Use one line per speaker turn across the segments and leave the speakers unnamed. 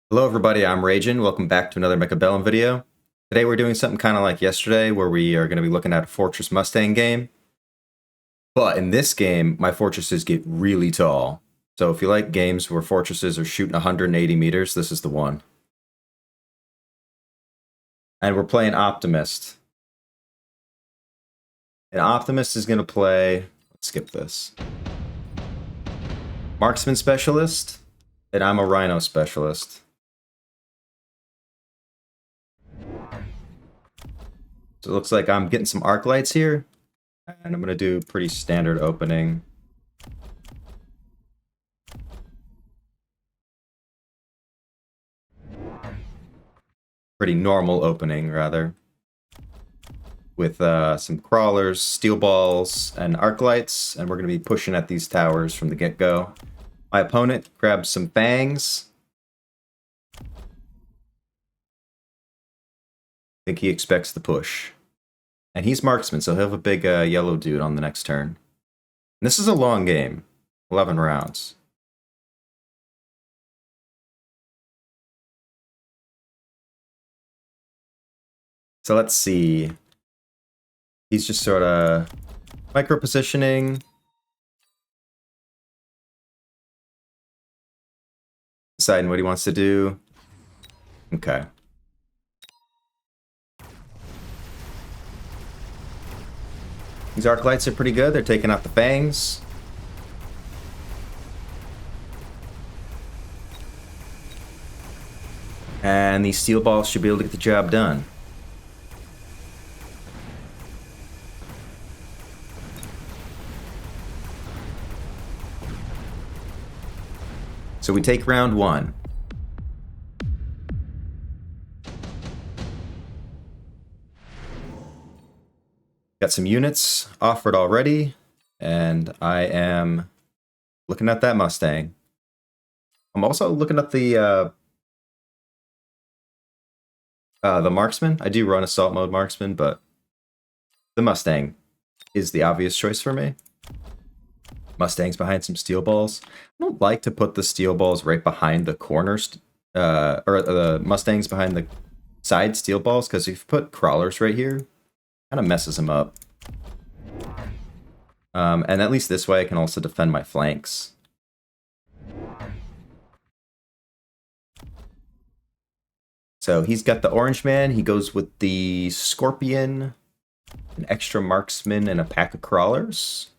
Hello everybody, I'm Ragin. Welcome back to another Mechabellum video. Today we're doing something kind of like yesterday where we are going to be looking at a Fortress Mustang game. But in this game, my fortresses get really tall. So if you like games where fortresses are shooting 180 meters, this is the one. And we're playing Optimyst. And Optimyst is going to play, let's skip this, Marksman Specialist, and I'm a Rhino Specialist. So it looks like I'm getting some arc lights here, and I'm going to do pretty standard opening. Pretty normal opening, rather. With some crawlers, steel balls, and arc lights, and we're going to be pushing at these towers from the get-go. My opponent grabs some fangs. I think he expects the push. And he's marksman, so he'll have a big yellow dude on the next turn. And this is a long game, 11 rounds. So let's see. He's just sort of micro-positioning. Deciding what he wants to do. Okay. These arc lights are pretty good. They're taking out the fangs. And these steel balls should be able to get the job done. So we take round one. Got some units offered already, and I am looking at that Mustang. I'm also looking at the marksman. I do run assault mode marksman, but the Mustang is the obvious choice for me. Mustang's behind some steel balls. I don't like to put the steel balls right behind the corners, or the Mustangs behind the side steel balls, because if you put crawlers right here, kind of messes them up. And at least this way I can also defend my flanks. So he's got the orange man. He goes with the scorpion, an extra marksman, and a pack of crawlers.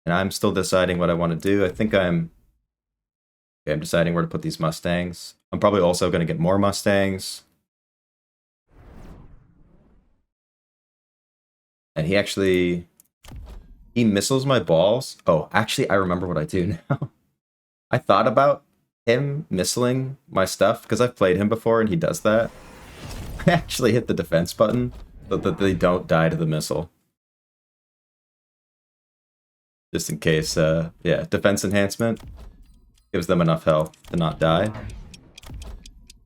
And I'm still deciding what I want to do. I think I'm deciding where to put these Mustangs. I'm probably also going to get more Mustangs. And he missiles my balls. Oh, actually, I remember what I do now. I thought about him missiling my stuff, because I've played him before and he does that. I actually hit the defense button so that they don't die to the missile. Just in case, yeah, defense enhancement gives them enough health to not die.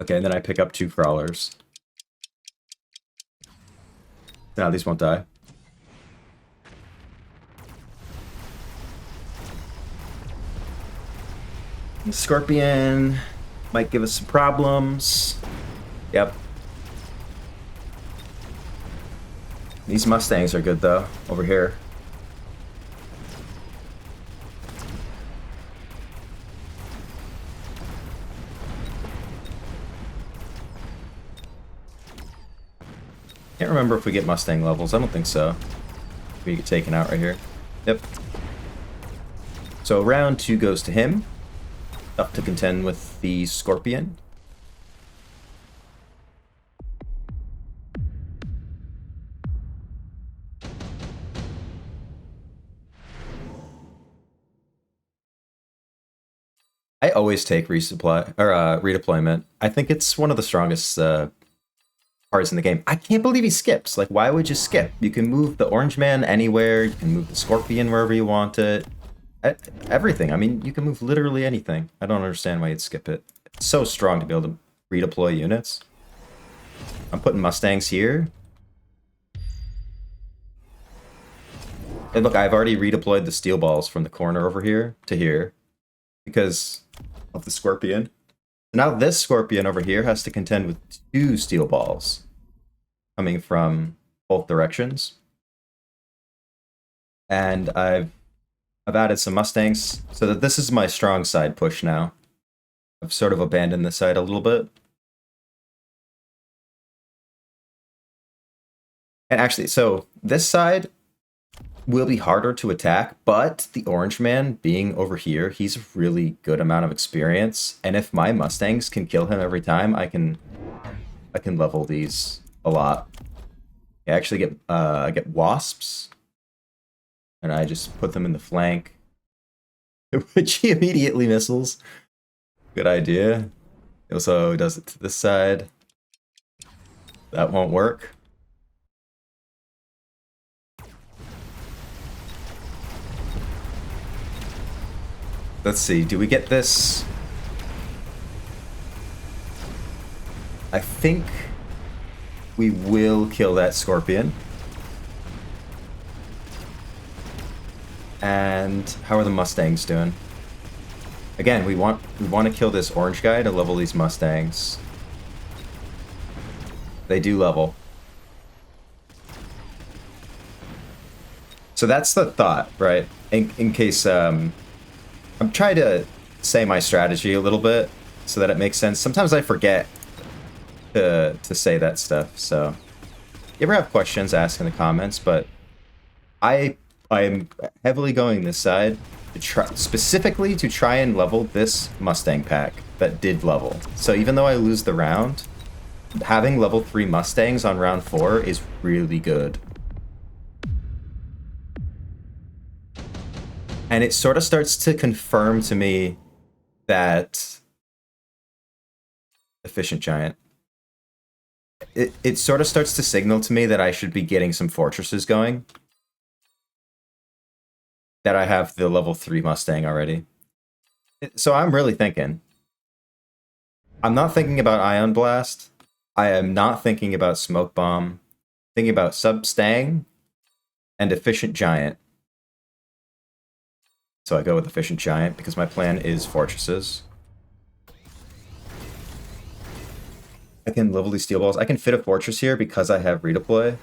Okay, and then I pick up 2 crawlers. Now these won't die. The scorpion might give us some problems. Yep. These Mustangs are good, though, over here. Can't remember if we get Mustang levels. I don't think so. We get taken out right here. Yep. So round 2 goes to him. Up to contend with the scorpion. I always take resupply or redeployment. I think it's one of the strongest parts in the game. I can't believe he skips. Like, why would you skip? You can move the orange man anywhere. You can move the scorpion wherever you want it. Everything. I mean, you can move literally anything. I don't understand why you'd skip it. It's so strong to be able to redeploy units. I'm putting Mustangs here. And look, I've already redeployed the steel balls from the corner over here to here because of the scorpion. Now this Scorpion over here has to contend with 2 steel balls coming from both directions. And I've added some Mustangs so that this is my strong side push now. I've sort of abandoned this side a little bit. And actually, so this side will be harder to attack, but the Orange Man being over here, he's a really good amount of experience. And if my Mustangs can kill him every time, I can level these a lot. I actually get I get Wasps, and I just put them in the flank, which he immediately missiles. Good idea. He also does it to this side. That won't work. Let's see, do we get this? I think we will kill that Scorpion. And how are the Mustangs doing? Again, we want to kill this orange guy to level these Mustangs. They do level. So that's the thought, right? In case I'm trying to say my strategy a little bit so that it makes sense. Sometimes I forget to say that stuff. So if you ever have questions, ask in the comments, but I'm heavily going this side to specifically to try and level this Mustang pack that did level. So even though I lose the round, having level 3 Mustangs on round 4 is really good. And it sort of starts to confirm to me that efficient giant. It sort of starts to signal to me that I should be getting some fortresses going. That I have the level 3 Mustang already. So I'm really thinking. I'm not thinking about Ion Blast. I am not thinking about Smoke Bomb. Thinking about Sub-Stang and Efficient Giant. So I go with Efficient Giant because my plan is fortresses. I can level these steel balls. I can fit a fortress here because I have redeploy.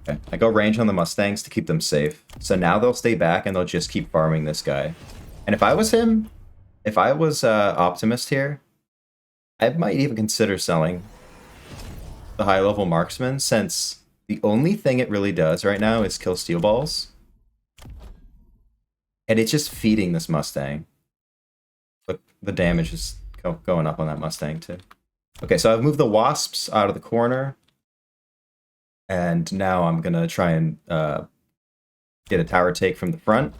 Okay. I go range on the Mustangs to keep them safe. So now they'll stay back and they'll just keep farming this guy. And if I was him, if I was Optimyst here, I might even consider selling the high-level marksman, since the only thing it really does right now is kill steel balls. And it's just feeding this Mustang. But the damage is going up on that Mustang too. Okay, so I've moved the Wasps out of the corner. And now I'm going to try and get a tower take from the front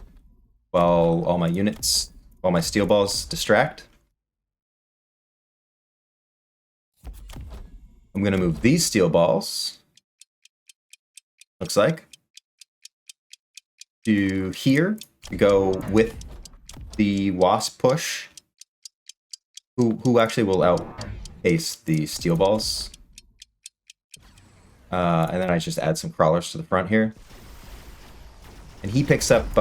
while all my units, while my steel balls distract. I'm going to move these steel balls, looks like, to here to go with the Wasp push, who actually will outpace the steel balls. And then I just add some crawlers to the front here. And he picks up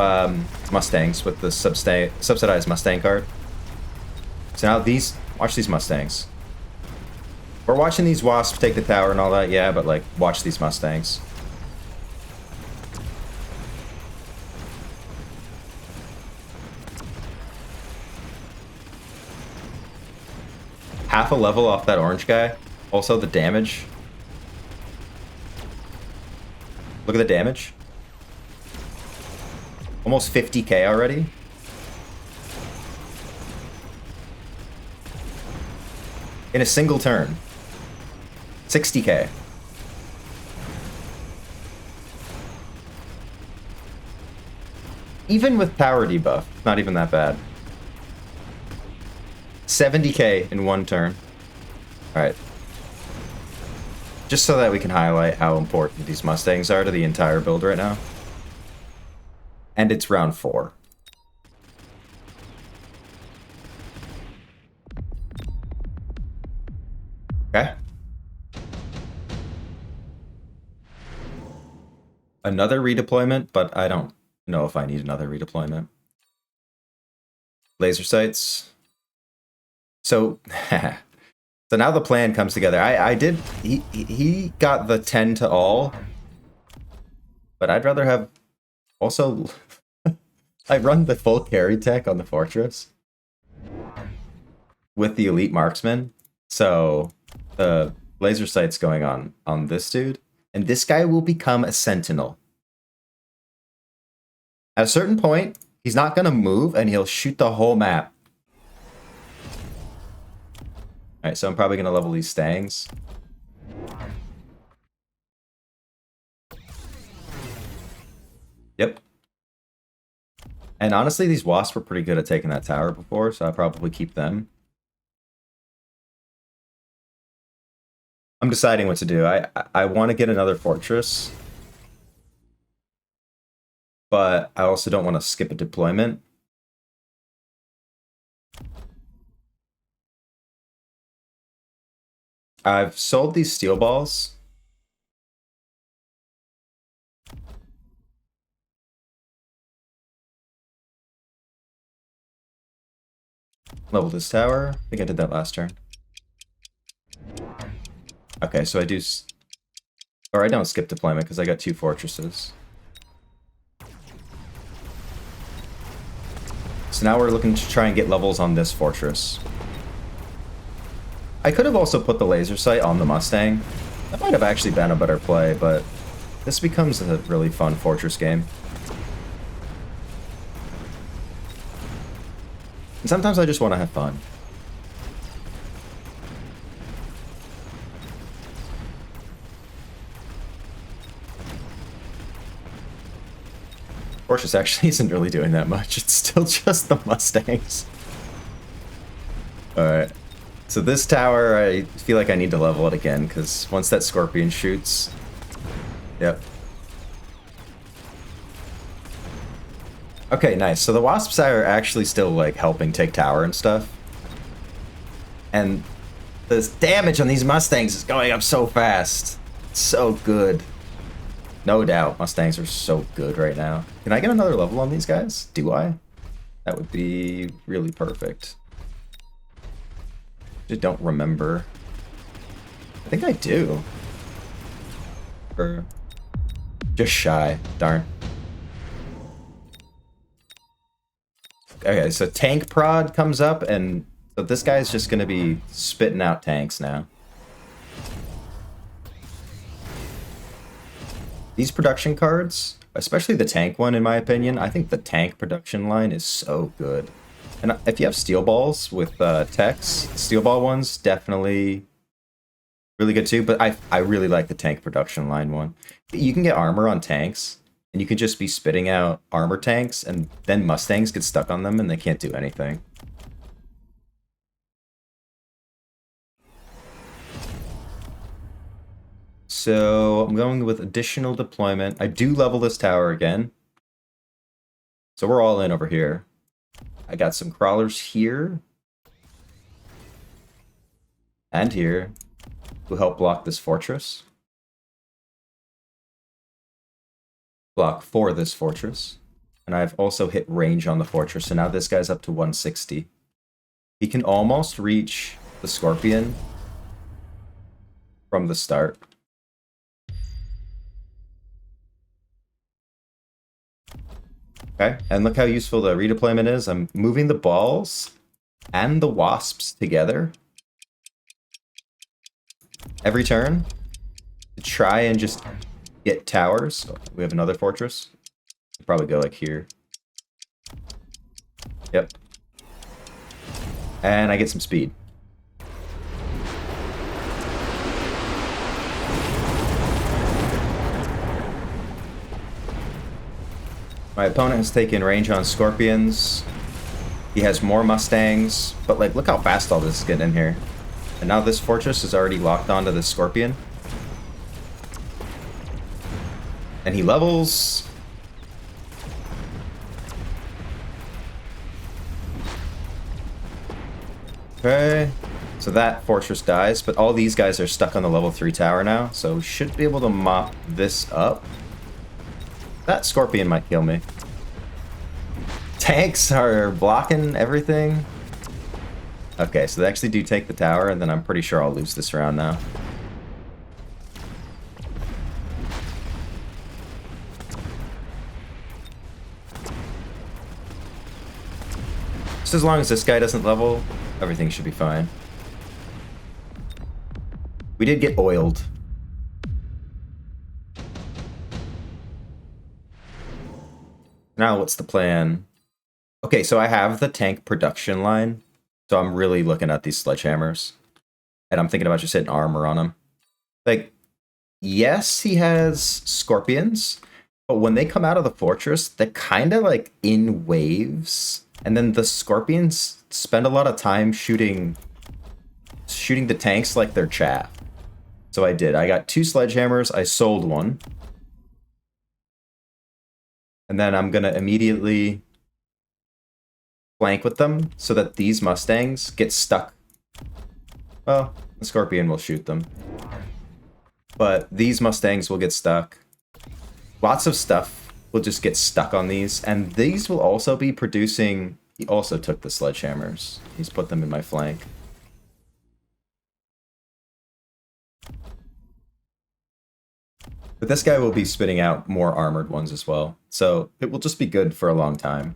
Mustangs with the subsidized Mustang card. So now watch these Mustangs. We're watching these Wasps take the tower and all that, yeah, but like, watch these Mustangs. Half a level off that orange guy. Also the damage. Look at the damage. Almost 50k already. In a single turn. 60k. Even with power debuff, not even that bad. 70k in one turn. Alright. Just so that we can highlight how important these Mustangs are to the entire build right now. And it's round 4. Okay. Another redeployment, but I don't know if I need another redeployment. Laser sights. So, so now the plan comes together. He got the 10 to all, but I'd rather have also, I run the full carry tech on the fortress with the elite marksman. So the laser sight's going on this dude, and this guy will become a sentinel. At a certain point, he's not going to move, and he'll shoot the whole map. Alright, so I'm probably going to level these stangs. Yep. And honestly, these wasps were pretty good at taking that tower before, so I'll probably keep them. I'm deciding what to do. I want to get another fortress, but I also don't want to skip a deployment. I've sold these steel balls. Level this tower. I think I did that last turn. Okay, so I do... Or I don't skip deployment because I got 2 fortresses. So now we're looking to try and get levels on this fortress. I could have also put the laser sight on the Mustang. That might have actually been a better play, but this becomes a really fun fortress game. And sometimes I just want to have fun. Fortress actually isn't really doing that much. It's still just the Mustangs. Alright. So this tower, I feel like I need to level it again, because once that Scorpion shoots... Yep. Okay, nice. So the Wasps are actually still, like, helping take tower and stuff. And the damage on these Mustangs is going up so fast. It's so good. No doubt, Mustangs are so good right now. Can I get another level on these guys? Do I? That would be really perfect. I don't remember. I think I do. Or just shy. Darn. Okay, so tank prod comes up, and so this guy's just going to be spitting out tanks now. These production cards, especially the tank one, in my opinion, I think the tank production line is so good. And if you have steel balls with techs, steel ball ones, definitely really good too. But I really like the tank production line one. You can get armor on tanks, and you can just be spitting out armor tanks, and then Mustangs get stuck on them, and they can't do anything. So I'm going with additional deployment. I do level this tower again. So we're all in over here. I got some crawlers here. And here. Who help block this fortress. Block for this fortress. And I've also hit range on the fortress. So now this guy's up to 160. He can almost reach the Scorpion from the start. Okay, and look how useful the redeployment is. I'm moving the balls and the wasps together every turn to try and just get towers. Oh, we have another fortress. We'll probably go like here. Yep. And I get some speed. My opponent has taken range on Scorpions. He has more Mustangs, but like, look how fast all this is getting in here. And now this fortress is already locked onto the Scorpion. And he levels. Okay, so that fortress dies, but all these guys are stuck on the level 3 tower now, so we should be able to mop this up. That Scorpion might kill me. Tanks are blocking everything. Okay, so they actually do take the tower, and then I'm pretty sure I'll lose this round now. Just as long as this guy doesn't level, everything should be fine. We did get oiled. Now what's the plan? Okay, so I have the tank production line, so I'm really looking at these sledgehammers. And I'm thinking about just hitting armor on him. Like, yes, he has scorpions, but when they come out of the fortress, they're kind of like in waves. And then the scorpions spend a lot of time shooting the tanks like they're chaff. So I did. I got 2 sledgehammers. I sold one. And then I'm going to immediately flank with them so that these Mustangs get stuck. Well, the Scorpion will shoot them. But these Mustangs will get stuck. Lots of stuff will just get stuck on these. And these will also be producing... He also took the sledgehammers. He's put them in my flank. But this guy will be spitting out more armored ones as well. So it will just be good for a long time.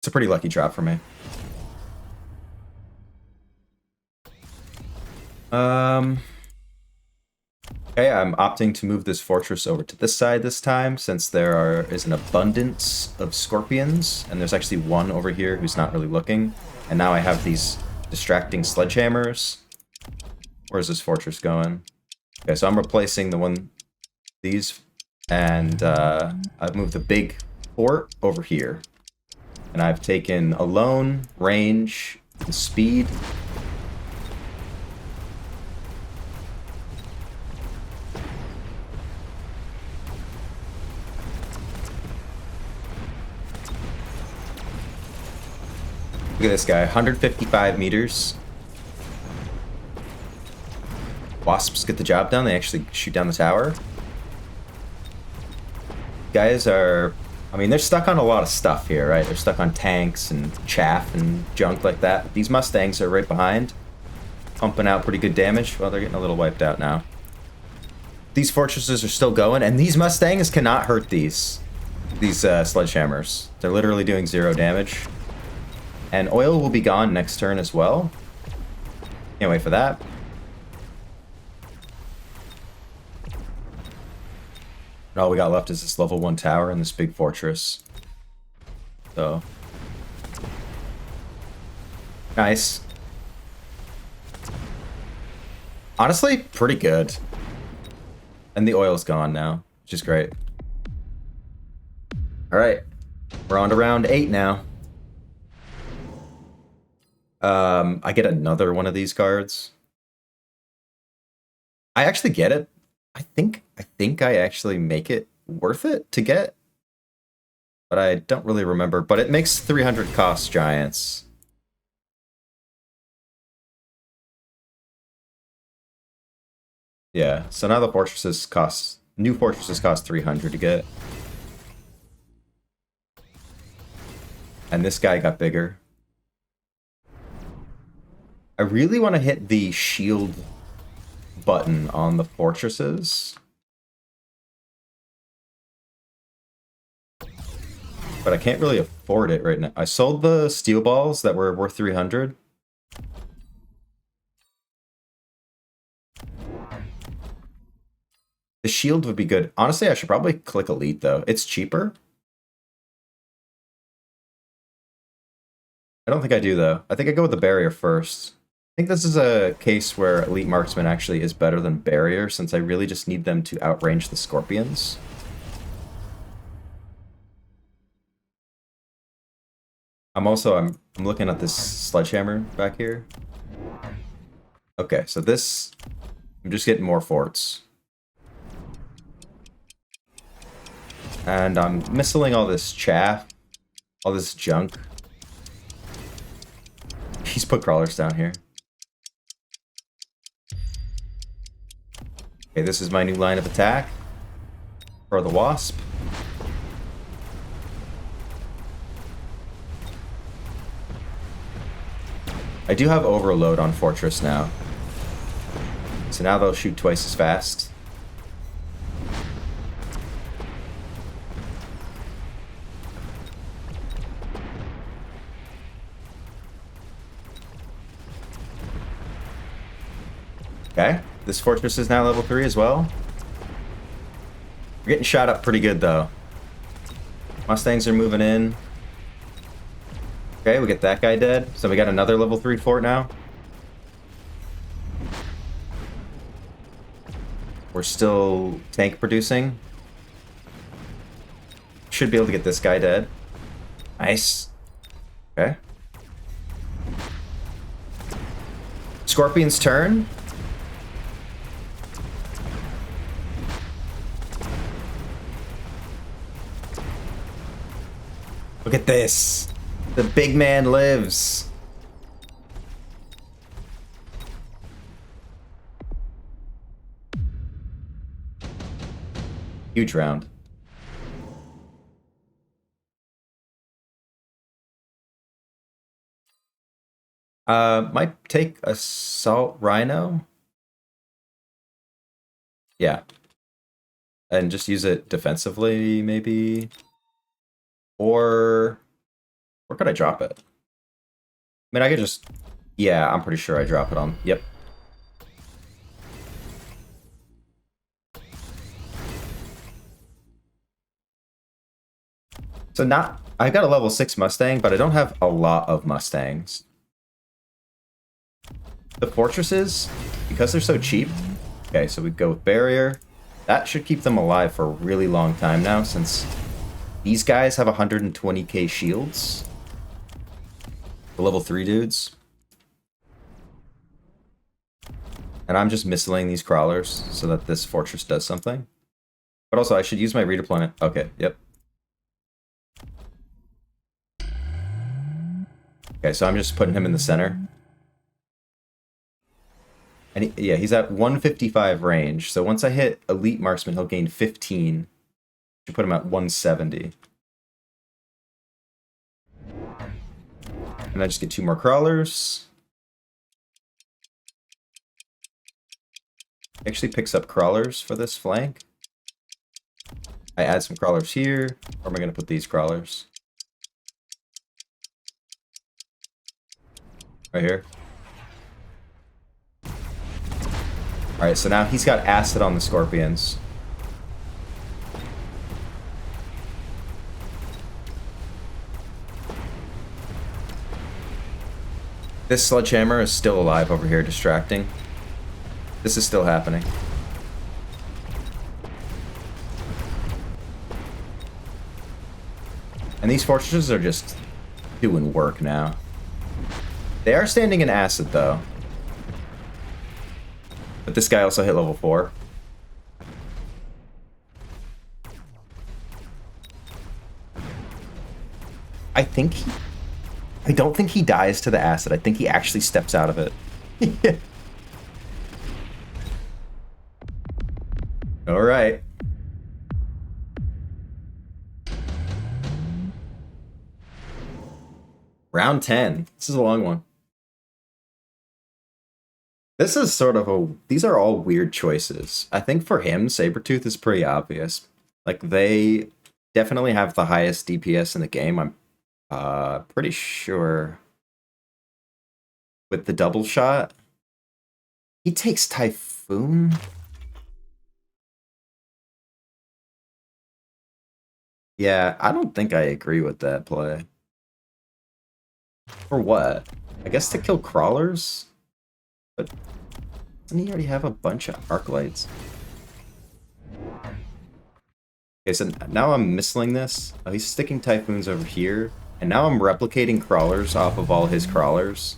It's a pretty lucky drop for me. Okay, I'm opting to move this fortress over to this side this time, since there is an abundance of scorpions, and there's actually one over here who's not really looking. And now I have these distracting sledgehammers. Where's this fortress going? Okay, so I'm replacing these, and I've moved the big fort over here. And I've taken alone, range, and speed. Look at this guy, 155 meters. Wasps get the job done. They actually shoot down the tower. Guys are... I mean, they're stuck on a lot of stuff here, right? They're stuck on tanks and chaff and junk like that. These Mustangs are right behind, pumping out pretty good damage. Well, they're getting a little wiped out now. These fortresses are still going, and these Mustangs cannot hurt these sledgehammers. They're literally doing 0 damage. And oil will be gone next turn as well. Can't wait for that. And all we got left is this level 1 tower and this big fortress. So. Nice. Honestly, pretty good. And the oil's gone now, which is great. Alright. We're on to round 8 now. I get another one of these cards. I actually get it. I think I actually make it worth it to get. But I don't really remember. But it makes 300 cost giants. Yeah, so now the new fortresses cost 300 to get. And this guy got bigger. I really want to hit the shield button on the fortresses. But I can't really afford it right now. I sold the steel balls that were worth 300. The shield would be good. Honestly, I should probably click Elite, though. It's cheaper. I don't think I do, though. I think I go with the barrier first. I think this is a case where Elite Marksman actually is better than Barrier, since I really just need them to outrange the Scorpions. I'm looking at this sledgehammer back here. Okay, so this... I'm just getting more forts. And I'm missiling all this chaff, all this junk. He's put crawlers down here. Okay, this is my new line of attack for the Wasp. I do have overload on Fortress now. So now they'll shoot twice as fast. Okay, this Fortress is now level 3 as well. We're getting shot up pretty good though. Mustangs are moving in. Okay, we get that guy dead. So we got another level 3 fort now. We're still tank producing. Should be able to get this guy dead. Nice. Okay. Scorpion's turn. Look at this. The big man lives. Huge round. Might take Assault Rhino. Yeah. And just use it defensively, maybe. Or where could I drop it? I mean, I could just... Yeah, I'm pretty sure I drop it on... Yep. So not... I've got a level 6 Mustang, but I don't have a lot of Mustangs. The Fortresses, because they're so cheap... Okay, so we go with Barrier. That should keep them alive for a really long time now, since... These guys have 120k shields. The level 3 dudes. And I'm just missiling these crawlers so that this fortress does something. But also, I should use my redeployment. Okay, yep. Okay, so I'm just putting him in the center. And yeah, he's at 155 range. So once I hit Elite Marksman, he'll gain 15. Should put him at 170. And I just get 2 more crawlers. Actually picks up crawlers for this flank. I add some crawlers here. Where am I going to put these crawlers? Right here. Alright, so now he's got acid on the Scorpions. This sledgehammer is still alive over here, distracting. This is still happening. And these fortresses are just doing work now. They are standing in acid, though. But this guy also hit level 4. I don't think he dies to the acid. I think he actually steps out of it. All right. Round 10. This is a long one. This is sort of a... These are all weird choices. I think for him, Sabretooth is pretty obvious. Like, they definitely have the highest DPS in the game. I'm pretty sure with the double shot. He takes Typhoon. Yeah, I don't think I agree with that play. For what? I guess to kill crawlers? But doesn't he already have a bunch of arc lights? Okay, so now I'm missiling this. Oh, he's sticking Typhoons over here. And now I'm replicating crawlers off of all his crawlers.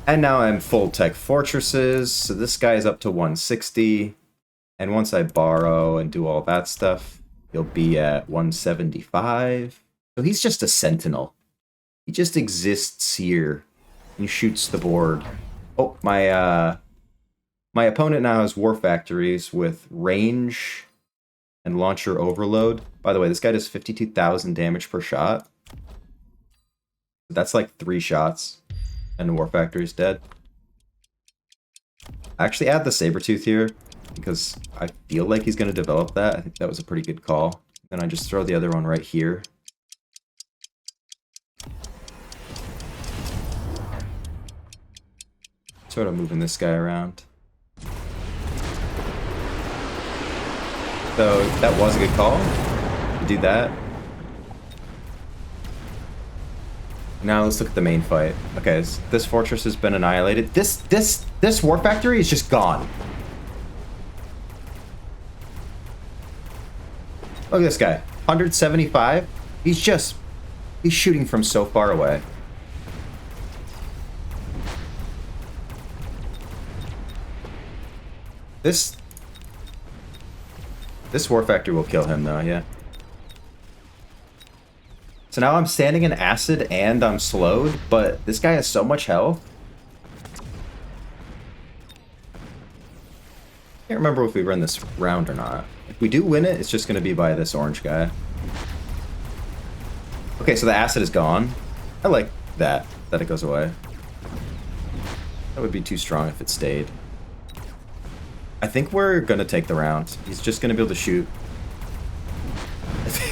And now I'm full tech fortresses. So this guy is up to 160. And once I borrow and do all that stuff, he'll be at 175. So he's just a sentinel. He just exists here and shoots the board. Oh, my opponent now has war factories with range and launcher overload. By the way, this guy does 52,000 damage per shot. That's like 3 shots, and War Factory's dead. I actually add the Sabretooth here, because I feel like he's going to develop that. I think that was a pretty good call. Then I just throw the other one right here. Sort of moving this guy around. So that was a good call. Do that. Now let's look at the main fight. Okay, this fortress has been annihilated. This War Factory is just gone. Look at this guy. 175. He's shooting from so far away. This War Factory will kill him though, yeah. So now I'm standing in acid and I'm slowed, but this guy has so much health. I can't remember if we run this round or not. If we do win it, it's just going to be by this orange guy. Okay, so the acid is gone. I like that it goes away. That would be too strong if it stayed. I think we're going to take the round. He's just going to be able to shoot.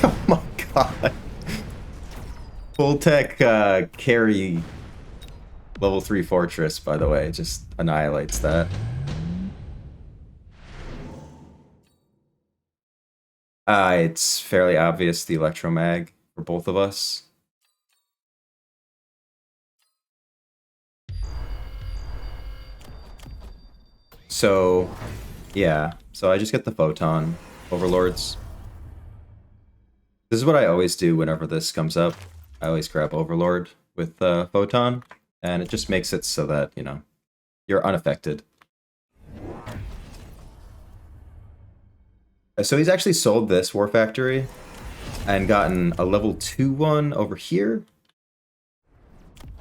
Oh my god. Full tech carry level 3 fortress, by the way, just annihilates that. It's fairly obvious the electromag for both of us. So, yeah. So I just get the photon overlords. This is what I always do whenever this comes up. I always grab overlord with photon, and it just makes it so that, you know, you're unaffected. So he's actually sold this War Factory and gotten a level 2 one over here,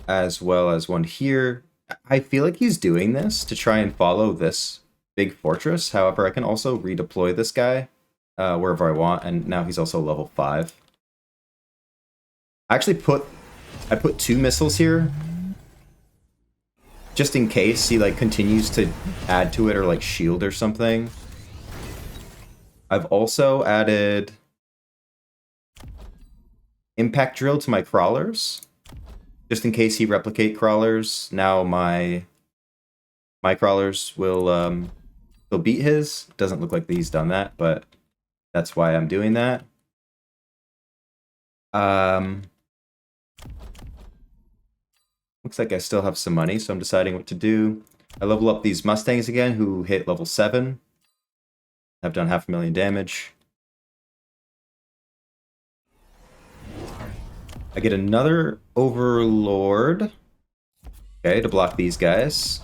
as well as one here. I feel like he's doing this to try and follow this big fortress. However, I can also redeploy this guy wherever I want, and now he's also level 5. I put 2 missiles here, just in case he like continues to add to it or like shield or something. I've also added impact drill to my crawlers, just in case he replicate crawlers. Now my crawlers will beat his. Doesn't look like he's done that, but that's why I'm doing that. Looks like I still have some money, so I'm deciding what to do. I level up these Mustangs again, who hit level 7. Have done 500,000 damage. I get another Overlord. Okay, to block these guys.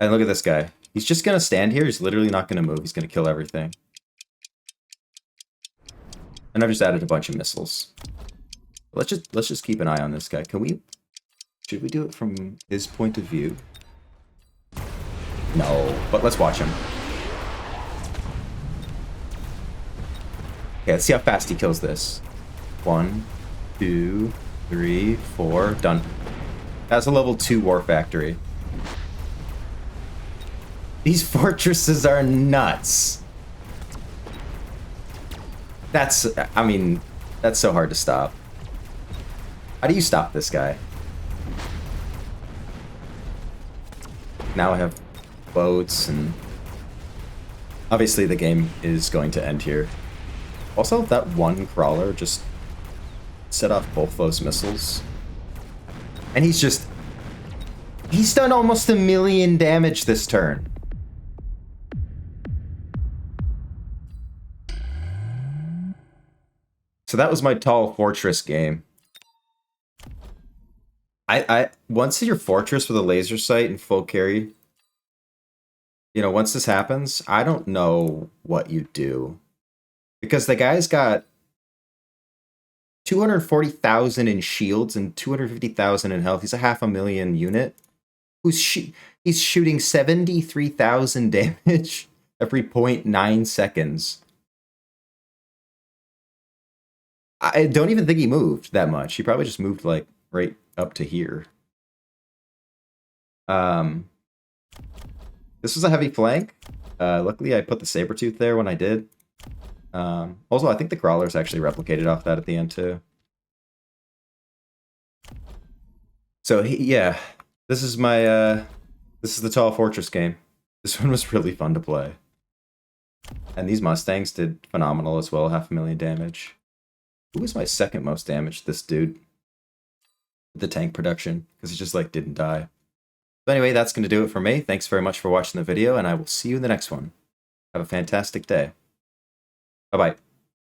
And look at this guy. He's just gonna stand here. He's literally not gonna move. He's gonna kill everything. And I've just added a bunch of missiles. Let's just keep an eye on this guy. Should we do it from his point of view? No, but let's watch him. Okay, let's see how fast he kills this. 1, 2, 3, 4, done. That's a level 2 War Factory. These fortresses are nuts. That's so hard to stop. How do you stop this guy? Now I have boats, and obviously the game is going to end here. Also, that one crawler just set off both those missiles. And he's done almost 1,000,000 damage this turn. So that was my tall fortress game. Once your fortress with a laser sight and full carry, you know, once this happens, I don't know what you do. Because the guy's got 240,000 in shields and 250,000 in health. He's a 500,000 unit. He's shooting 73,000 damage every 0.9 seconds. I don't even think he moved that much. He probably just moved like right up to here. This was a heavy flank. Luckily, I put the Sabertooth there when I did. Also, I think the Crawler's actually replicated off that at the end, too. So, yeah. This is my, this is the Tall Fortress game. This one was really fun to play. And these Mustangs did phenomenal as well, 500,000 damage. Who was my second most damage? This dude. The tank production, because he just, like, didn't die. But anyway, that's going to do it for me. Thanks very much for watching the video, and I will see you in the next one. Have a fantastic day. Bye-bye.